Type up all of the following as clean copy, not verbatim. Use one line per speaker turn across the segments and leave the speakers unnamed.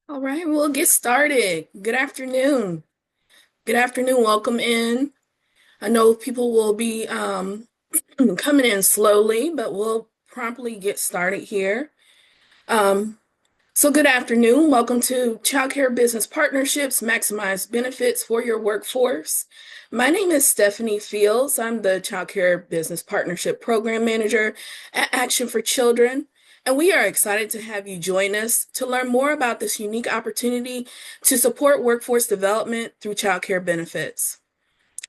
All right, we'll get started. Good afternoon. Good afternoon. Welcome in. I know people will be coming in slowly, but we'll promptly get started here. Um, so, good afternoon. Welcome to Childcare Business Partnerships Maximize Benefits for Your Workforce. My name is Stephanie Fields. I'm the Childcare Business Partnership Program Manager at Action for Children. And we are excited to have you join us to learn more about this unique opportunity to support workforce development through childcare benefits.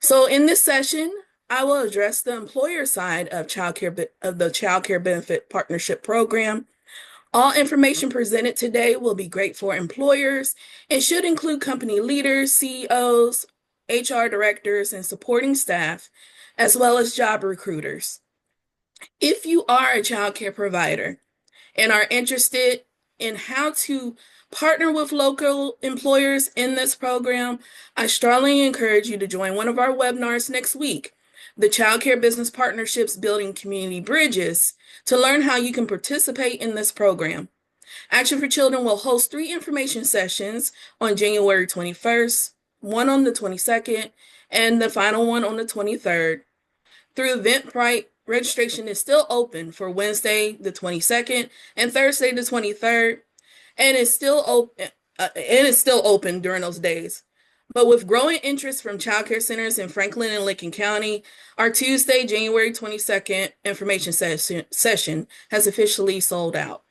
So, in this session, I will address the employer side of the Childcare Benefit Partnership Program. All information presented today will be great for employers and should include company leaders, CEOs, HR directors, and supporting staff, as well as job recruiters. If you are a childcare provider and are interested in how to partner with local employers in this program, I strongly encourage you to join one of our webinars next week, the Childcare Business Partnerships Building Community Bridges, to learn how you can participate in this program. Action for Children will host 3 information sessions on January 21st, one on the 22nd, and the final one on the 23rd. Through Eventbrite, registration is still open for Wednesday the 22nd and Thursday the 23rd, and it's still open during those days. But with growing interest from childcare centers in Franklin and Lincoln County, our Tuesday, January 22nd information session has officially sold out.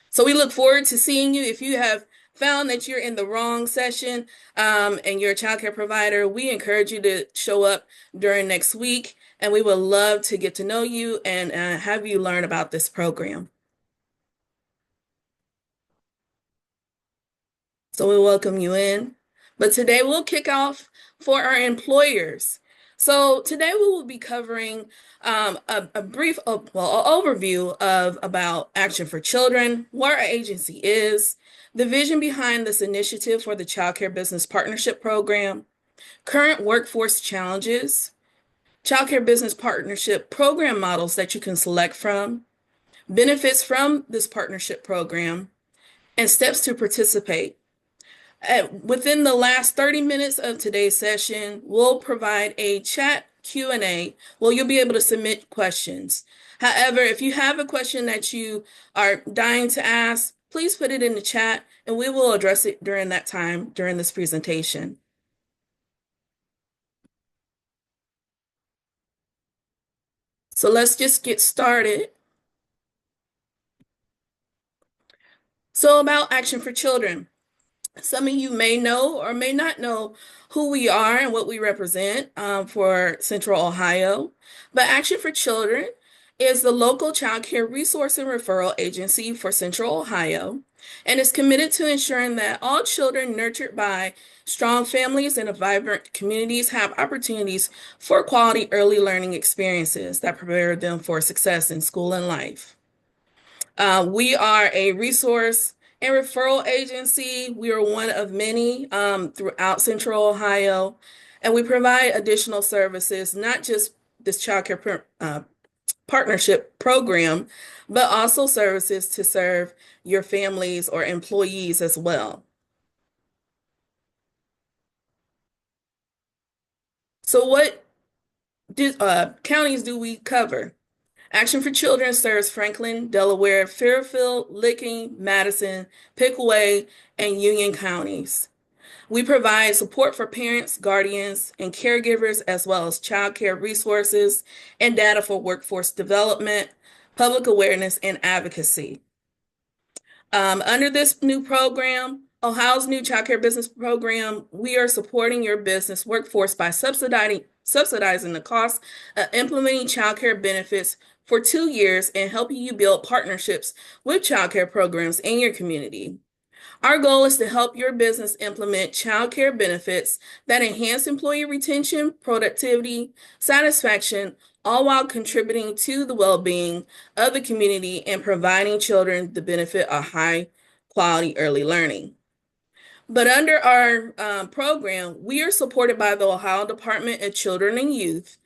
So we look forward to seeing you. If you have found that you're in the wrong session and you're a childcare provider, we encourage you to show up during next week, and we would love to get to know you and have you learn about this program. So we welcome you in. But today we'll kick off for our employers. So today we will be covering a brief overview of about Action for Children, what our agency is, the vision behind this initiative for the Child Care Business Partnership Program, current workforce challenges, Child Care Business Partnership program models that you can select from, benefits from this partnership program, and steps to participate. Within the last 30 minutes of today's session, we'll provide a chat Q&A where you'll be able to submit questions. However, if you have a question that you are dying to ask, please put it in the chat and we will address it during that time during this presentation. So let's just get started. So about Action for Children. Some of you may know or may not know who we are and what we represent for Central Ohio. But Action for Children is the local child care resource and referral agency for Central Ohio and is committed to ensuring that all children nurtured by strong families and vibrant communities have opportunities for quality early learning experiences that prepare them for success in school and life. We are a resource and referral agency. We are one of many throughout Central Ohio, and we provide additional services, not just this child care partnership program, but also services to serve your families or employees as well. So what counties do we cover? Action for Children serves Franklin, Delaware, Fairfield, Licking, Madison, Pickaway, and Union counties. We provide support for parents, guardians, and caregivers, as well as child care resources and data for workforce development, public awareness, and advocacy. Under this new program, Ohio's new child care business program, we are supporting your business workforce by subsidizing the cost of implementing child care benefits for 2 years and helping you build partnerships with child care programs in your community. Our goal is to help your business implement child care benefits that enhance employee retention, productivity, satisfaction, all while contributing to the well-being of the community and providing children the benefit of high quality early learning. But under our program, we are supported by the Ohio Department of Children and Youth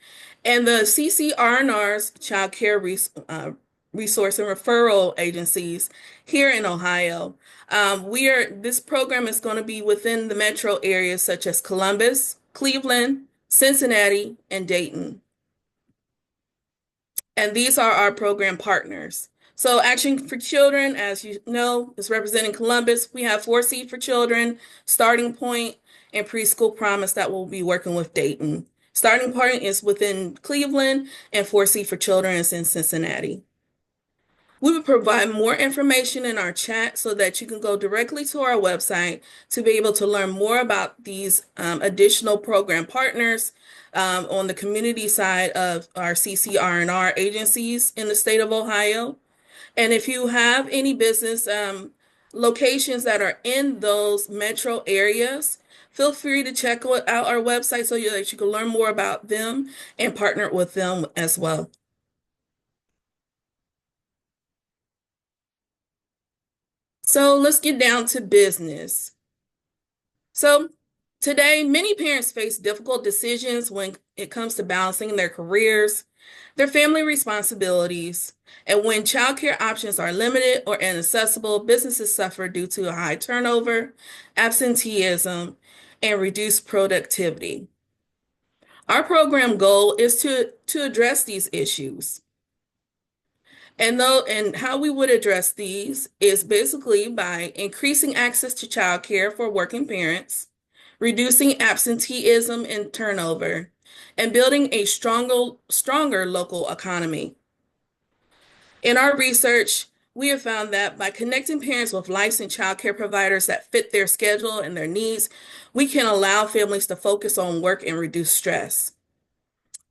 and the CCR&R's Child Care resource and referral agencies here in Ohio. This program is going to be within the metro areas such as Columbus, Cleveland, Cincinnati, and Dayton. And these are our program partners. So Action for Children, as you know, is representing Columbus. We have 4C for Children, Starting Point, and Preschool Promise that will be working with Dayton. Starting Point is within Cleveland, and 4C for Children is in Cincinnati. We will provide more information in our chat so that you can go directly to our website to be able to learn more about these additional program partners on the community side of our CCR&R agencies in the state of Ohio. And if you have any business locations that are in those metro areas, feel free to check out our website so that you can learn more about them and partner with them as well. So let's get down to business. So today, many parents face difficult decisions when it comes to balancing their careers, their family responsibilities, and when childcare options are limited or inaccessible, businesses suffer due to a high turnover, absenteeism, and reduced productivity. Our program goal is to address these issues. And how we would address these is basically by increasing access to childcare for working parents, reducing absenteeism and turnover, and building a stronger local economy. In our research, we have found that by connecting parents with licensed childcare providers that fit their schedule and their needs, we can allow families to focus on work and reduce stress.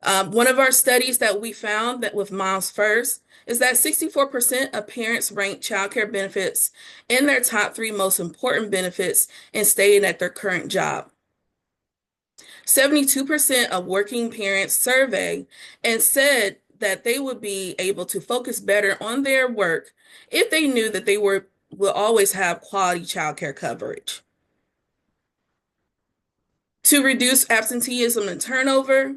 One of our studies that we found that with Moms First is that 64% of parents rank childcare benefits in their top 3 most important benefits and staying at their current job. 72% of working parents surveyed and said that they would be able to focus better on their work if they knew that they will always have quality childcare coverage. To reduce absenteeism and turnover,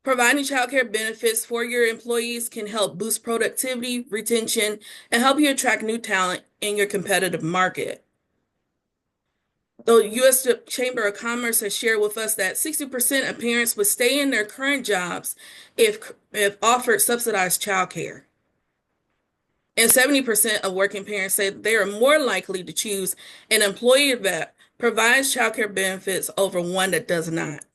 providing childcare benefits for your employees can help boost productivity, retention, and help you attract new talent in your competitive market. The U.S. Chamber of Commerce has shared with us that 60% of parents would stay in their current jobs if offered subsidized childcare. And 70% of working parents say they are more likely to choose an employer that provides childcare benefits over one that does not.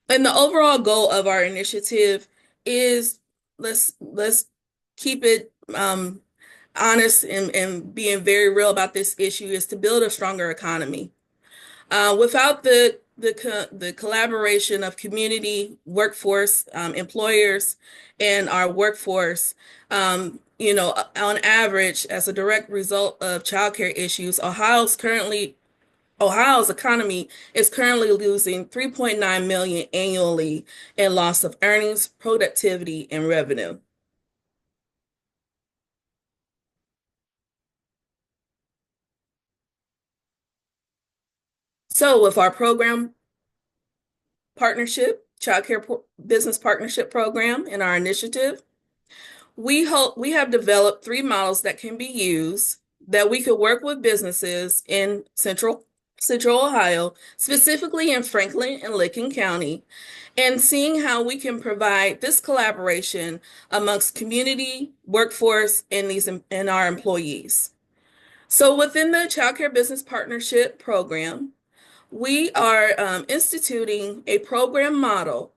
And the overall goal of our initiative is let's keep it honest and being very real about this issue is to build a stronger economy. Without the collaboration of community, workforce, employers, and our workforce, on average, as a direct result of childcare issues, Ohio's economy is currently losing 3.9 million annually in loss of earnings, productivity, and revenue. So with our program partnership, business partnership program in our initiative, we have developed 3 models that can be used that we could work with businesses in Central Ohio, specifically in Franklin and Licking County, and seeing how we can provide this collaboration amongst community, workforce, and our employees. So within the Child Care Business Partnership Program, we are instituting a program model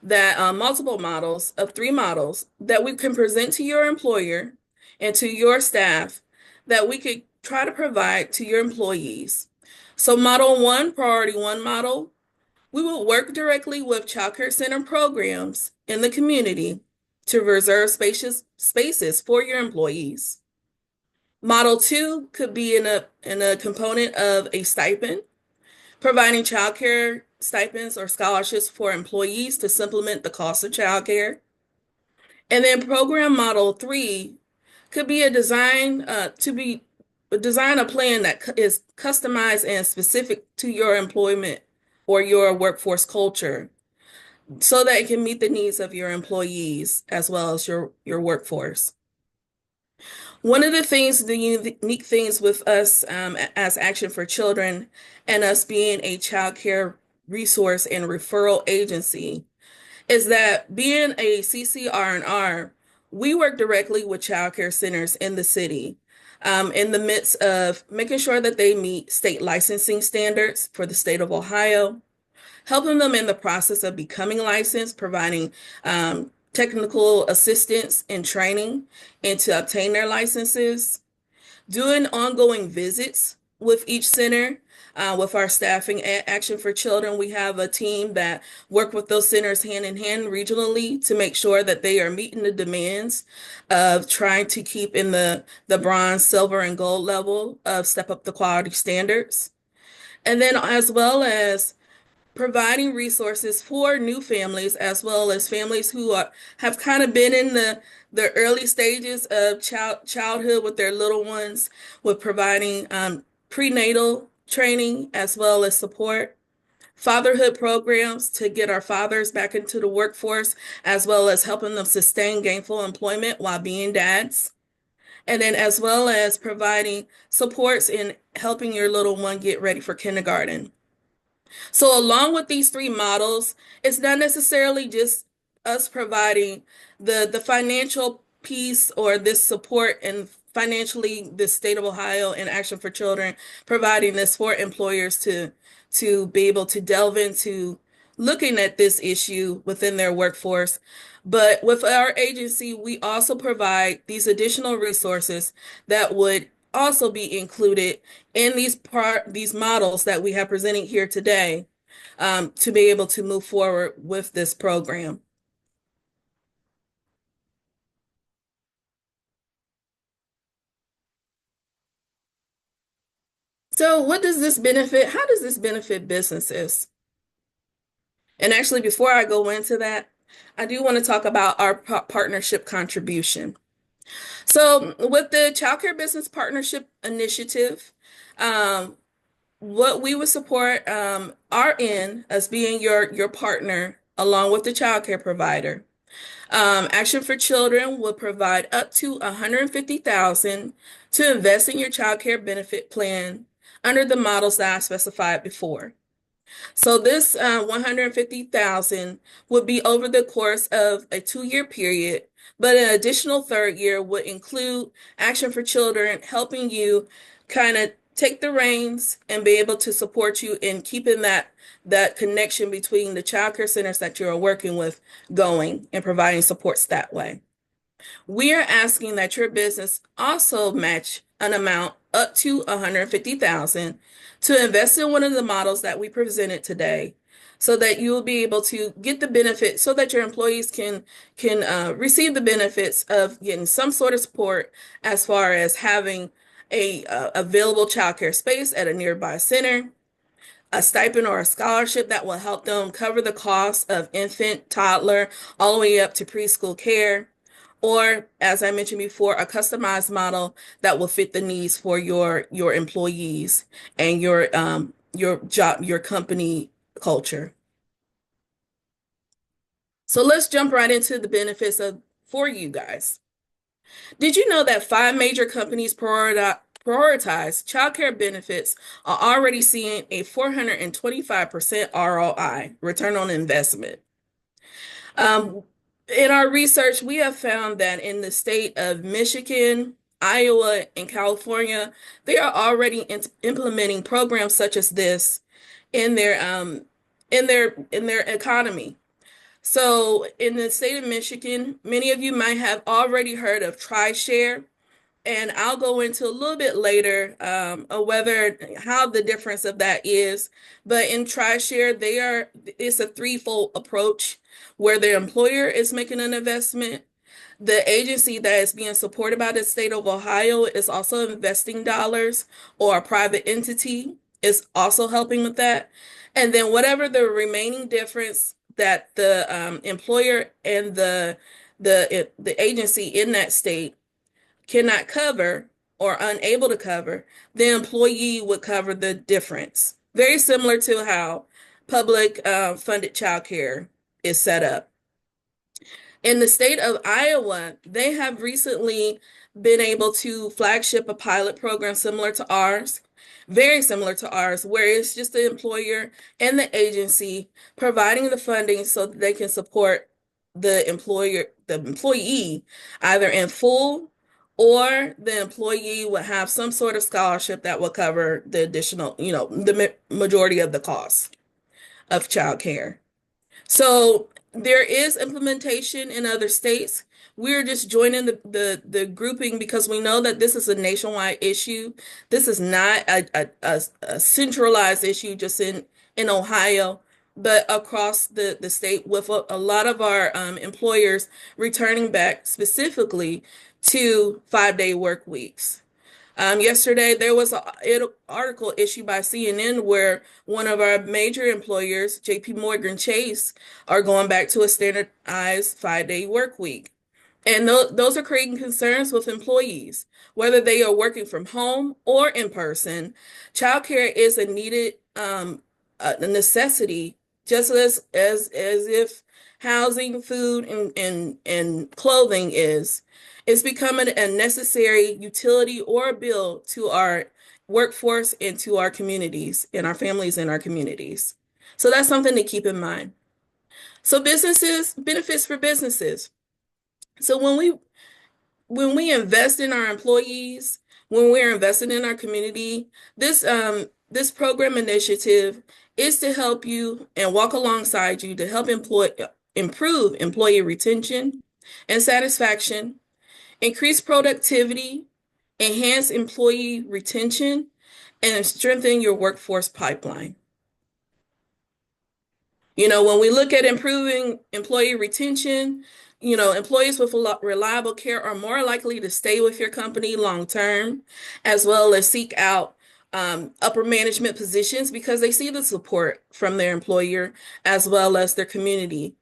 that multiple models of 3 models that we can present to your employer and to your staff that we could try to provide to your employees. So Model 1, Priority 1 model, we will work directly with child care center programs in the community to reserve spaces for your employees. Model 2 could be in a component of a stipend, providing child care stipends or scholarships for employees to supplement the cost of child care. And then program model 3 could be design a plan that is customized and specific to your employment or your workforce culture. so that it can meet the needs of your employees as well as your workforce. One of the things, the unique things with us as Action for Children and us being a child care resource and referral agency is that being a CCR&R, we work directly with child care centers in the city, in the midst of making sure that they meet state licensing standards for the state of Ohio, helping them in the process of becoming licensed, providing technical assistance and training and to obtain their licenses, doing ongoing visits with each center. With our staffing at Action for Children, we have a team that work with those centers hand in hand regionally to make sure that they are meeting the demands of trying to keep in the bronze, silver, and gold level of step up the quality standards. And then as well as providing resources for new families as well as families who have kind of been in the early stages of childhood with their little ones, with providing prenatal training as well as support, fatherhood programs to get our fathers back into the workforce, as well as helping them sustain gainful employment while being dads. And then as well as providing supports in helping your little one get ready for kindergarten. So along with these three models, it's not necessarily just us providing the financial piece or this support and financially the state of Ohio and Action for Children providing this for employers to be able to delve into looking at this issue within their workforce. But with our agency, we also provide these additional resources that would also be included in these models that we have presented here today, to be able to move forward with this program. So what does this benefit? How does this benefit businesses? And actually, before I go into that, I do want to talk about our partnership contribution. So with the Child Care Business Partnership Initiative, um, what we would support are in as being your partner along with the child care provider. Action for Children will provide up to $150,000 to invest in your child care benefit plan under the models that I specified before. So this 150,000 would be over the course of a 2-year period, but an additional third year would include Action for Children helping you kind of take the reins and be able to support you in keeping that connection between the child care centers that you're working with going and providing supports that way. We are asking that your business also match an amount up to 150,000 to invest in one of the models that we presented today so that you will be able to get the benefit so that your employees can receive the benefits of getting some sort of support as far as having a available childcare space at a nearby center, a stipend or a scholarship that will help them cover the cost of infant, toddler, all the way up to preschool care, or as I mentioned before, a customized model that will fit the needs for your employees and your job, your company culture. So let's jump right into the benefits of for you guys. Did you know that 5 major companies prioritize childcare benefits are already seeing a 425% ROI, return on investment? Um, in our research, we have found that in the state of Michigan, Iowa, and California, they are already implementing programs such as this in their economy. So in the state of Michigan, many of you might have already heard of TriShare, and I'll go into a little bit later whether how the difference of that is. But in TriShare, it's a threefold approach where the employer is making an investment. The agency that is being supported by the state of Ohio is also investing dollars, or a private entity is also helping with that. And then whatever the remaining difference that the employer and the agency in that state cannot cover or unable to cover, the employee would cover the difference. Very similar to how public funded childcare is set up. In the state of Iowa, they have recently been able to flagship a pilot program similar to ours, very similar to ours, where it's just the employer and the agency providing the funding so that they can support the employee, either in full or the employee would have some sort of scholarship that will cover the additional, the majority of the cost of childcare. So there is implementation in other states. We're just joining the grouping because we know that this is a nationwide issue. This is not a centralized issue just in Ohio, but across the state with a lot of our employers returning back specifically to 5-day work weeks. Yesterday, there was an article issued by CNN where one of our major employers, JP Morgan Chase, are going back to a standardized 5-day work week. And those are creating concerns with employees, whether they are working from home or in person. Childcare is a needed a necessity, just as if housing, food, and clothing is. It's becoming a necessary utility or a bill to our workforce and to our communities and our families and our communities. So that's something to keep in mind. So businesses, benefits for businesses. So when we invest in our employees, when we're investing in our community, this program initiative is to help you and walk alongside you to help improve employee retention and satisfaction, increase productivity, enhance employee retention, and strengthen your workforce pipeline. When we look at improving employee retention, employees with reliable care are more likely to stay with your company long term, as well as seek out upper management positions because they see the support from their employer as well as their community.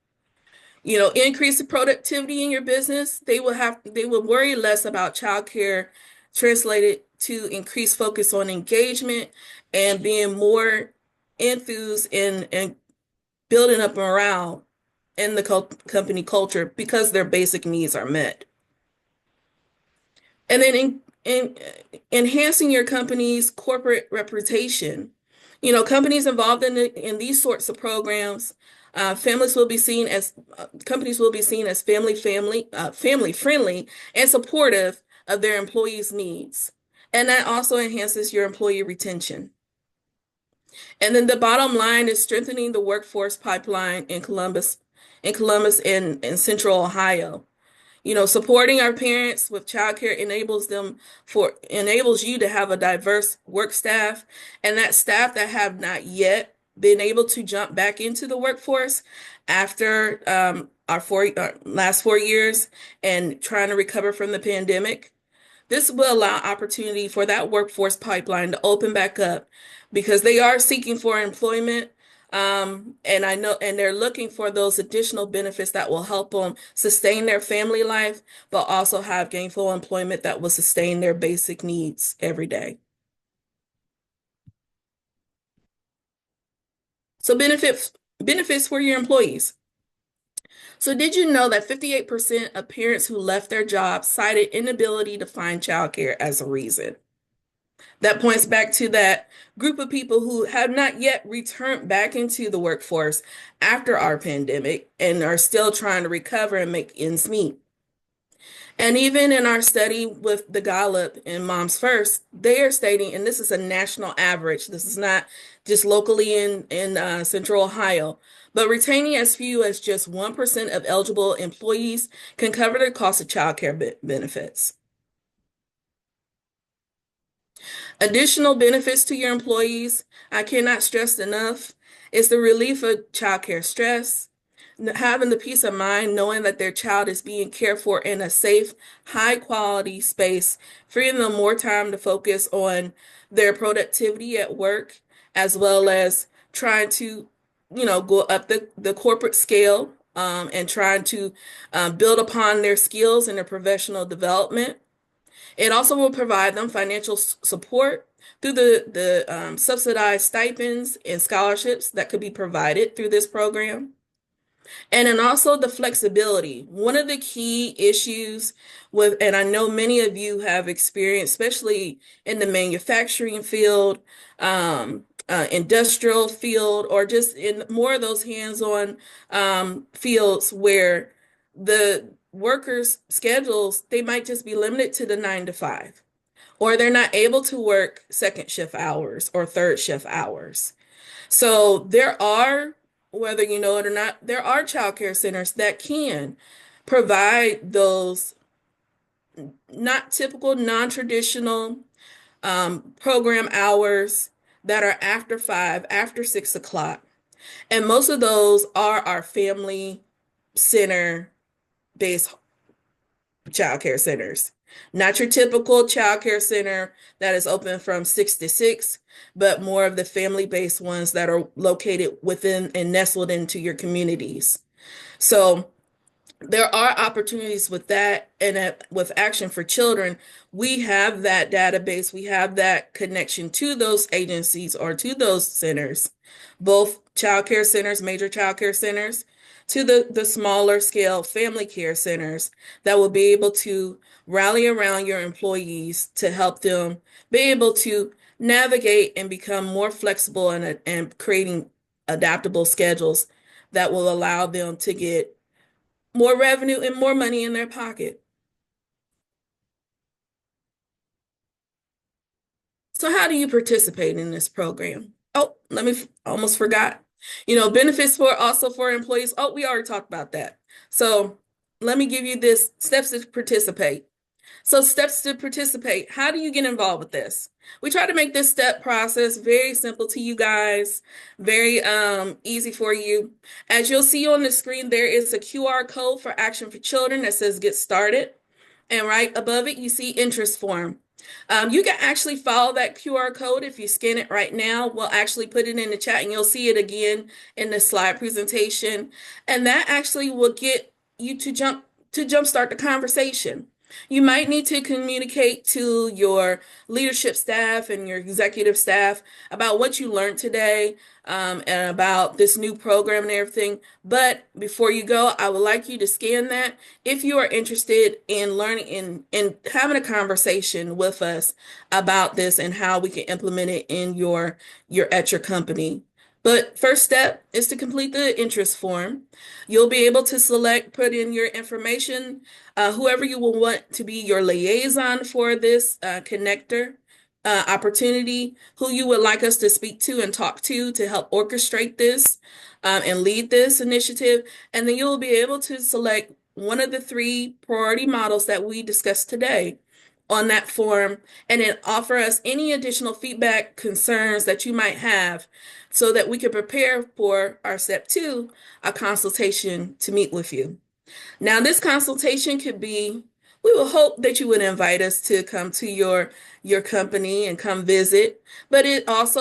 Increase the productivity in your business. They will worry less about childcare translated to increased focus on engagement and being more enthused and building up morale in the company culture because their basic needs are met. And then in enhancing your company's corporate reputation. Companies involved in these sorts of programs, families will be seen as companies will be seen as family friendly and supportive of their employees' needs. And that also enhances your employee retention. And then the bottom line is strengthening the workforce pipeline in Columbus and Central Ohio. Supporting our parents with childcare enables you to have a diverse work staff, and that staff that have not yet been able to jump back into the workforce after our last 4 years and trying to recover from the pandemic. This will allow opportunity for that workforce pipeline to open back up because they are seeking for employment. And I know, and they're looking for those additional benefits that will help them sustain their family life, but also have gainful employment that will sustain their basic needs every day. So benefits for your employees. So did you know that 58% of parents who left their jobs cited inability to find childcare as a reason? That points back to that group of people who have not yet returned back into the workforce after our pandemic and are still trying to recover and make ends meet. And even in our study with the Gallup and Moms First, they are stating, and this is a national average, this is not just locally in Central Ohio, but retaining as few as just 1% of eligible employees can cover the cost of childcare benefits. Additional benefits to your employees, I cannot stress enough, is the relief of childcare stress, having the peace of mind knowing that their child is being cared for in a safe, high quality space, freeing them more time to focus on their productivity at work, as well as trying to, go up the corporate scale and trying to build upon their skills and their professional development. It also will provide them financial support through the subsidized stipends and scholarships that could be provided through this program. And then also the flexibility. One of the key issues with, and I know many of you have experienced, especially in the manufacturing field, industrial field, or just in more of those hands-on fields where the workers' schedules, they might just be limited to the 9 to 5, or they're not able to work second shift hours or third shift hours. So there are, whether you know it or not, there are childcare centers that can provide those not typical, non-traditional program hours that are after 5, after 6 o'clock. And most of those are our family center based childcare centers. Not your typical childcare center that is open from 6 to 6, but more of the family-based ones that are located within and nestled into your communities. So there are opportunities with that, and with Action for Children, we have that database, we have that connection to those agencies or to those centers, both child care centers, major child care centers, to the smaller scale family care centers that will be able to rally around your employees to help them be able to navigate and become more flexible and creating adaptable schedules that will allow them to get more revenue and more money in their pocket. So how do you participate in this program? Oh, almost forgot. Benefits for also for employees. Oh, we already talked about that. So let me give you this steps to participate. So steps to participate. How do you get involved with this? We try to make this step process very simple to you guys, very easy for you. As you'll see on the screen, there is a QR code for Action for Children that says Get Started. And right above it, you see interest form. You can actually follow that QR code if you scan it right now. We'll actually put it in the chat and you'll see it again in the slide presentation. And that actually will get you to jumpstart the conversation. You might need to communicate to your leadership staff and your executive staff about what you learned today, and about this new program and everything. But before you go, I would like you to scan that if you are interested in learning and having a conversation with us about this and how we can implement it in your company. But first step is to complete the interest form. You'll be able to put in your information, whoever you will want to be your liaison for this connector opportunity, who you would like us to speak to and talk to help orchestrate this and lead this initiative. And then you'll be able to select one of the 3 priority models that we discussed today on that form, and then offer us any additional feedback, concerns that you might have so that we can prepare for our step 2, a consultation to meet with you. Now, this consultation could be, we will hope that you would invite us to come to your company and come visit, but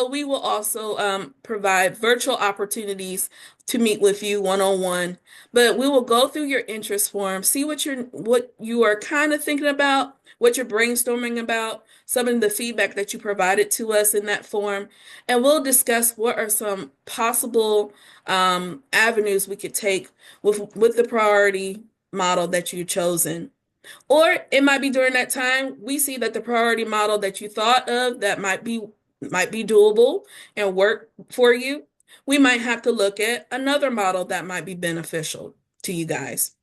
we will also provide virtual opportunities to meet with you one-on-one. But we will go through your interest form, see what you are kind of thinking about, what you're brainstorming about, some of the feedback that you provided to us in that form, and we'll discuss what are some possible avenues we could take with the priority model that you've chosen. Or it might be during that time we see that the priority model that you thought of that might be doable and work for you. We might have to look at another model that might be beneficial to you guys.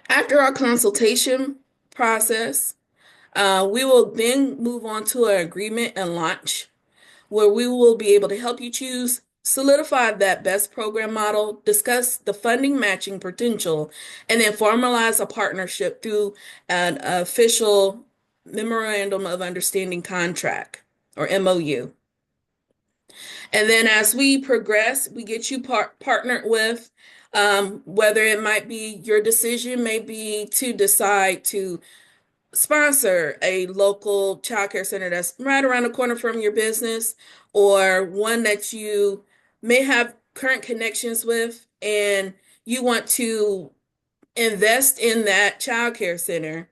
After our consultation process, we will then move on to an agreement and launch, where we will be able to help you solidify that best program model, discuss the funding matching potential, and then formalize a partnership through an official Memorandum of Understanding contract, or MOU. And then as we progress, we get you partnered with, whether it might be your decision may be to decide to sponsor a local childcare center that's right around the corner from your business, or one that you may have current connections with and you want to invest in that childcare center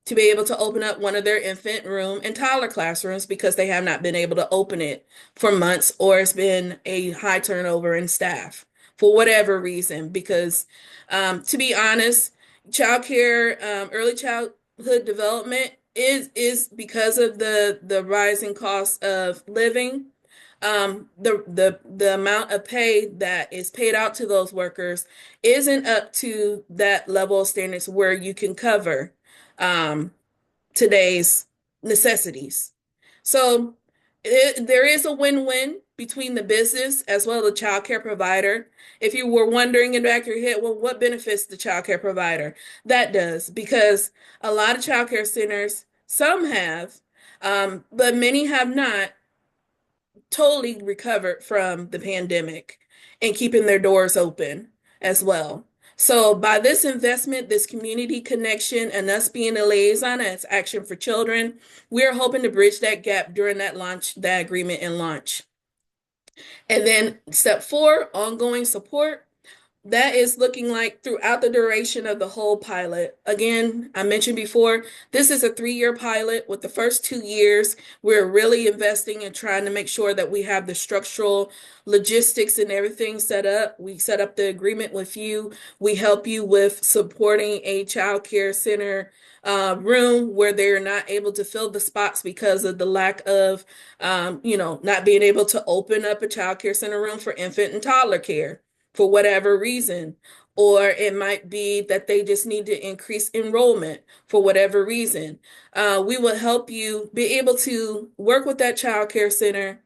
to be able to open up one of their infant room and toddler classrooms because they have not been able to open it for months, or it's been a high turnover in staff for whatever reason. Because to be honest, childcare, early childhood development is because of the rising cost of living. The amount of pay that is paid out to those workers isn't up to that level of standards where you can cover um, today's necessities. So there is a win-win between the business as well as the childcare provider. If you were wondering in the back of your head, well, what benefits the childcare provider? That does, because a lot of childcare centers, some have, but many have not totally recovered from the pandemic and keeping their doors open as well. So by this investment, this community connection, and us being a liaison as Action for Children, we're hoping to bridge that gap during that launch, that agreement and launch. And then step 4, ongoing support. That is looking like throughout the duration of the whole pilot. Again, I mentioned before, this is a 3-year pilot. With the first 2 years, we're really investing in trying to make sure that we have the structural logistics and everything set up. We set up the agreement with you. We help you with supporting a child care center room where they're not able to fill the spots because of the lack of, not being able to open up a child care center room for infant and toddler care for whatever reason. Or it might be that they just need to increase enrollment for whatever reason. We will help you be able to work with that child care center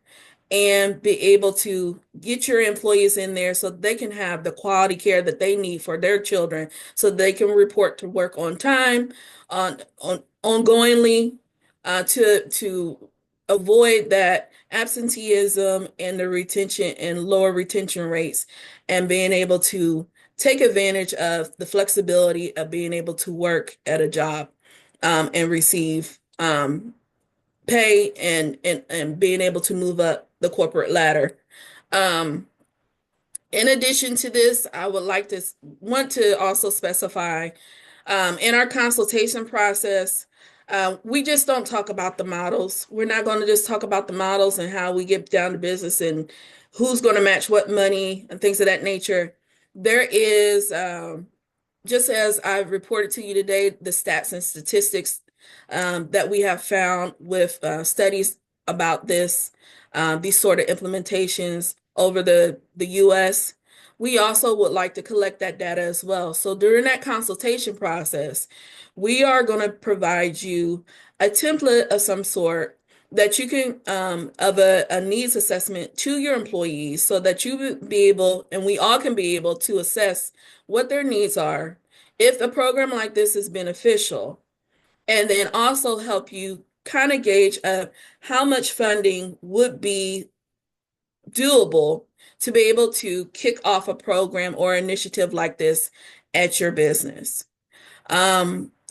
and be able to get your employees in there so they can have the quality care that they need for their children, so they can report to work on time, on ongoingly, to avoid that absenteeism and the retention and lower retention rates, and being able to take advantage of the flexibility of being able to work at a job and receive pay and being able to move up the corporate ladder. Um, in addition to this, I would want to also specify in our consultation process, we just don't talk about the models. We're not going to just talk about the models and how we get down to business and who's going to match what money and things of that nature. There is, just as I've reported to you today, the stats and statistics that we have found with studies about these sort of implementations over the US. We also would like to collect that data as well. So during that consultation process, we are going to provide you a template of some sort that you can, of a needs assessment to your employees, so that you would be able, and we all can be able to assess what their needs are, if a program like this is beneficial, and then also help you kind of gauge how much funding would be doable to be able to kick off a program or initiative like this at your business.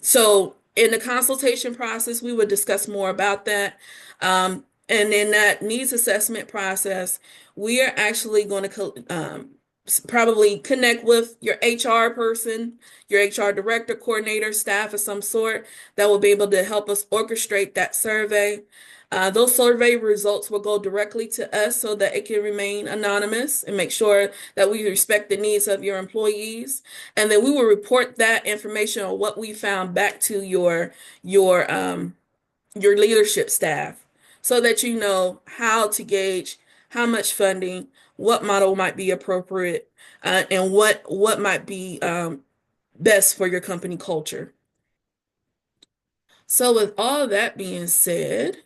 So in the consultation process, we would discuss more about that. And in that needs assessment process, we are actually going to probably connect with your HR person, your HR director, coordinator, staff of some sort that will be able to help us orchestrate that survey. Those survey results will go directly to us so that it can remain anonymous and make sure that we respect the needs of your employees. And then we will report that information on what we found back to your leadership staff, so that you know how to gauge how much funding, what model might be appropriate, and what might be best for your company culture. So with all that being said,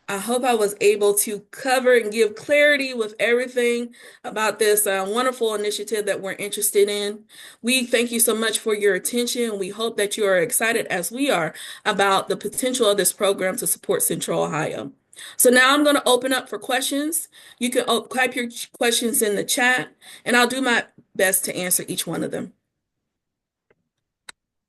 I hope I was able to cover and give clarity with everything about this wonderful initiative that we're interested in. We thank you so much for your attention. We hope that you are excited as we are about the potential of this program to support Central Ohio. So now I'm going to open up for questions. You can type your questions in the chat, and I'll do my best to answer each one of them.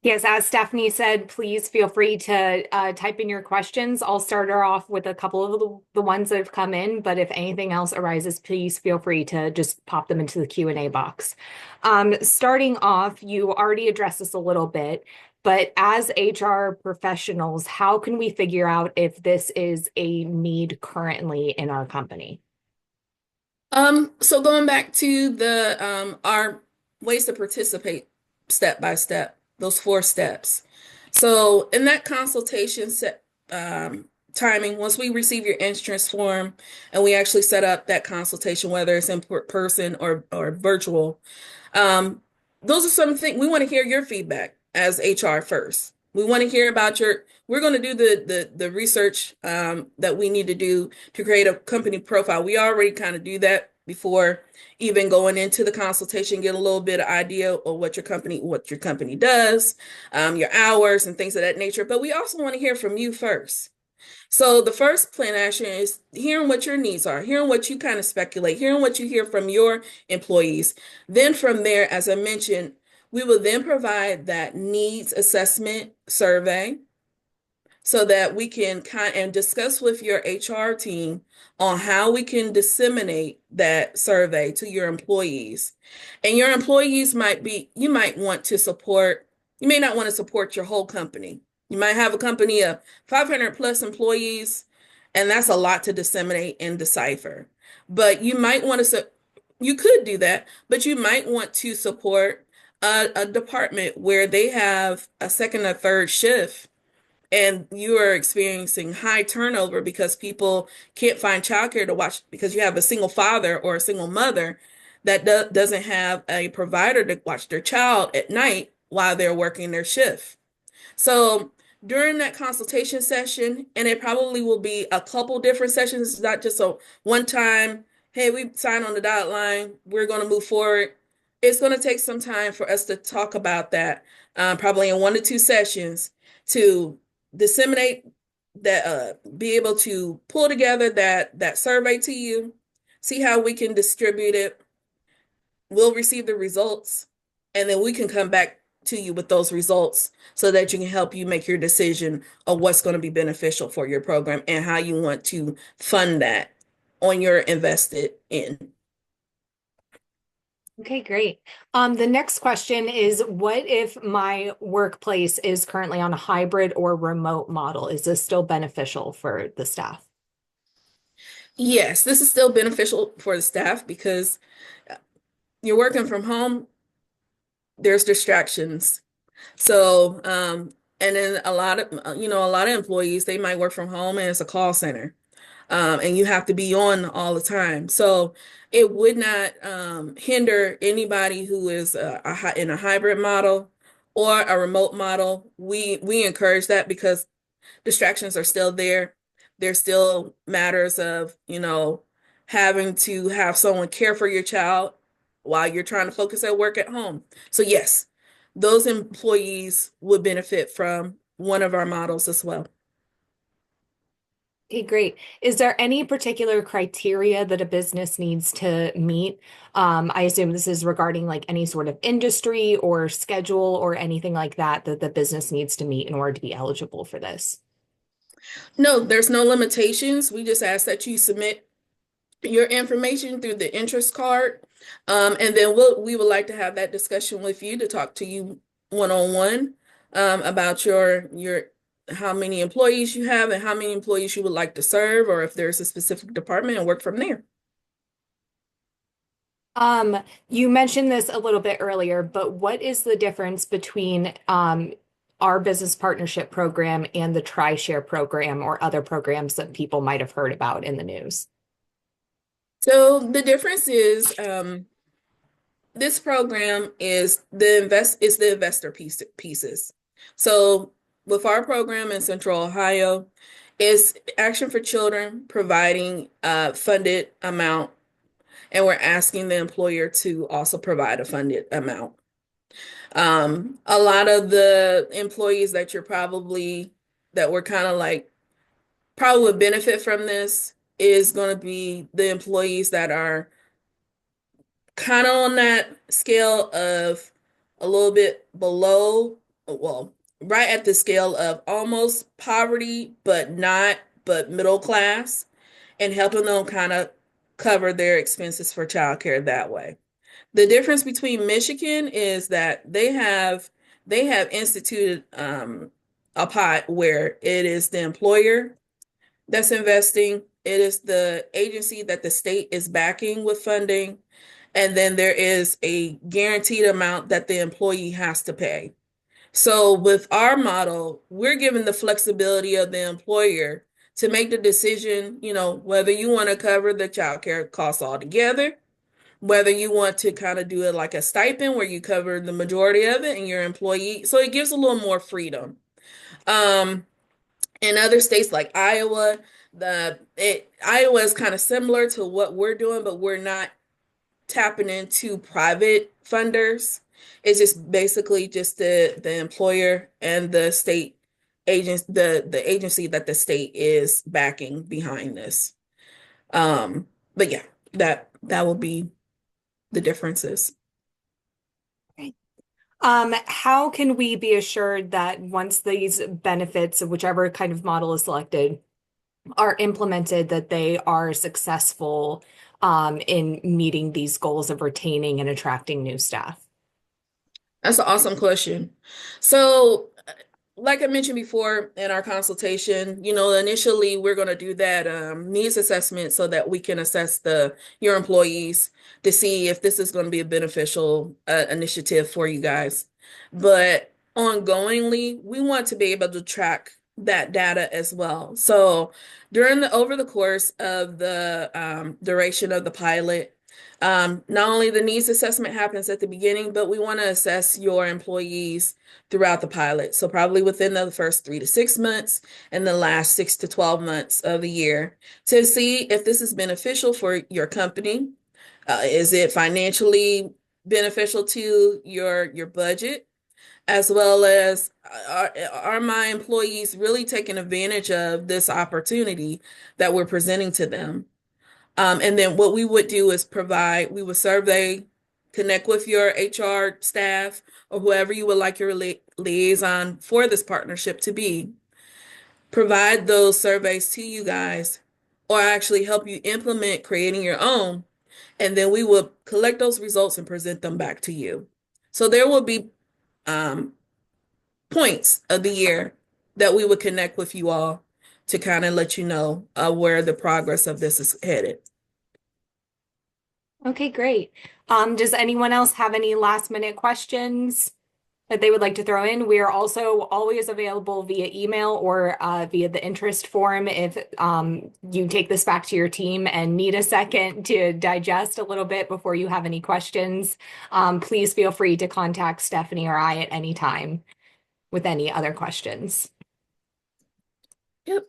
Yes, as Stephanie said, please feel free to type in your questions. I'll start her off with a couple of the ones that have come in, but if anything else arises, please feel free to just pop them into the Q&A box. Starting off, you already addressed this a little bit, but as HR professionals, how can we figure out if this is a need currently in our company?
So going back to the our ways to participate step by step, those 4 steps. So in that consultation set timing, once we receive your insurance form and we actually set up that consultation, whether it's in person or virtual, um, those are some things we want to hear your feedback as HR first. We want to hear about we're going to do the research that we need to do to create a company profile. We already kind of do that before even going into the consultation, get a little bit of idea of what your company does, your hours and things of that nature. But we also want to hear from you first. So the first plan of action is hearing what your needs are, hearing what you kind of speculate, hearing what you hear from your employees. Then from there, as I mentioned, we will then provide that needs assessment survey so that we can kind and discuss with your HR team on how we can disseminate that survey to your employees. And your employees you might want to support, you may not want to support your whole company. You might have a company of 500 plus employees, and that's a lot to disseminate and decipher. But you might want to, you could do that, but you might want to support a department where they have a second or third shift and you are experiencing high turnover because people can't find childcare to watch because you have a single father or a single mother that doesn't have a provider to watch their child at night while they're working their shift. So during that consultation session, and it probably will be a couple different sessions, it's not just a one time, hey, we signed on the dotted line, we're going to move forward. It's going to take some time for us to talk about that, probably in 1 to 2 sessions to disseminate that, be able to pull together that survey to you, see how we can distribute it. We'll receive the results, and then we can come back to you with those results so that you can help you make your decision of what's going to be beneficial for your program and how you want to fund that on your invested in.
Okay, great. The next question is, what if my workplace is currently on a hybrid or remote model? Is this still beneficial for the staff?
Yes, this is still beneficial for the staff because you're working from home, there's distractions. So, and then a lot of employees, they might work from home and it's a call center. And you have to be on all the time. So it would not hinder anybody who is in a hybrid model or a remote model. We encourage that because distractions are still there. There's still matters of, having to have someone care for your child while you're trying to focus at work at home. So yes, those employees would benefit from one of our models as well.
Okay, great. Is there any particular criteria that a business needs to meet? I assume this is regarding like any sort of industry or schedule or anything like that that the business needs to meet in order to be eligible for this.
No, there's no limitations. We just ask that you submit your information through the interest card. And then we would like to have that discussion with you to talk to you one-on-one about your how many employees you have and how many employees you would like to serve, or if there's a specific department and work from there.
You mentioned this a little bit earlier, but what is the difference between our business partnership program and the TriShare program or other programs that people might have heard about in the news?
So the difference is this program is the investor pieces. So with our program in Central Ohio, is Action for Children providing a funded amount, and we're asking the employer to also provide a funded amount. A lot of the employees that we're kind of like probably would benefit from this is going to be the employees that are kind of on that scale of a little bit below, well, right at the scale of almost poverty, but middle class, and helping them kind of cover their expenses for childcare that way. The difference between Michigan is that they have instituted a pot where it is the employer that's investing, it is the agency that the state is backing with funding, and then there is a guaranteed amount that the employee has to pay. So with our model, we're given the flexibility of the employer to make the decision, whether you want to cover the child care costs altogether, whether you want to kind of do it like a stipend where you cover the majority of it and your employee. So it gives a little more freedom. Um, in other states like Iowa, Iowa is kind of similar to what we're doing, but we're not tapping into private funders. It's just basically just the employer and the state agents, the agency that the state is backing behind this. But yeah, that will be the differences.
How can we be assured that once these benefits, whichever kind of model is selected, are implemented, that they are successful in meeting these goals of retaining and attracting new staff?
That's an awesome question. So, like I mentioned before in our consultation, initially we're going to do that needs assessment so that we can assess your employees to see if this is going to be a beneficial initiative for you guys. But ongoingly, we want to be able to track that data as well. So, over the course of the duration of the pilot, not only the needs assessment happens at the beginning, but we want to assess your employees throughout the pilot. So probably within the first 3 to 6 months and the last 6 to 12 months of the year to see if this is beneficial for your company. Is it financially beneficial to your budget? As well as are my employees really taking advantage of this opportunity that we're presenting to them? And then what we would do is we would survey, connect with your HR staff or whoever you would like your liaison for this partnership to be, provide those surveys to you guys, or actually help you implement creating your own. And then we will collect those results and present them back to you. So there will be um, points of the year that we would connect with you all to kind of let you know where the progress of this is headed.
Okay, great. Does anyone else have any last minute questions that they would like to throw in? We are also always available via email or via the interest form if you take this back to your team and need a second to digest a little bit before you have any questions. Please feel free to contact Stephanie or I at any time with any other questions.
Yep.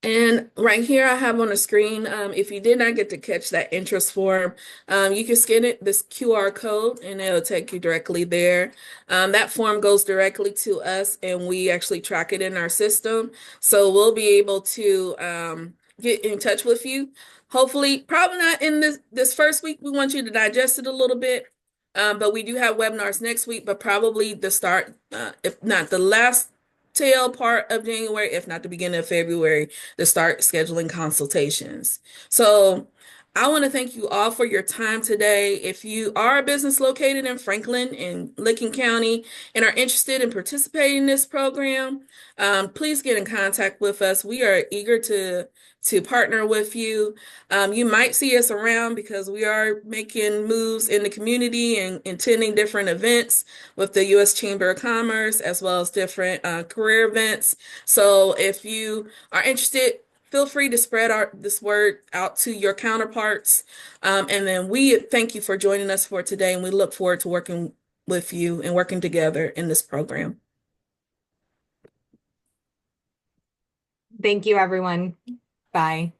And right here, I have on the screen, if you did not get to catch that interest form, you can scan this QR code, and it'll take you directly there. That form goes directly to us, and we actually track it in our system. So we'll be able to get in touch with you. Hopefully, probably not in this first week. We want you to digest it a little bit. But we do have webinars next week, but probably the start, if not the last tail part of January, if not the beginning of February, to start scheduling consultations. So I want to thank you all for your time today. If you are a business located in Franklin and Licking County and are interested in participating in this program, please get in contact with us. We are eager to partner with you. You might see us around because we are making moves in the community and attending different events with the U.S. Chamber of Commerce as well as different career events. So if you are interested, feel free to spread this word out to your counterparts. And then we thank you for joining us for today, and we look forward to working with you and working together in this program.
Thank you, everyone. Bye.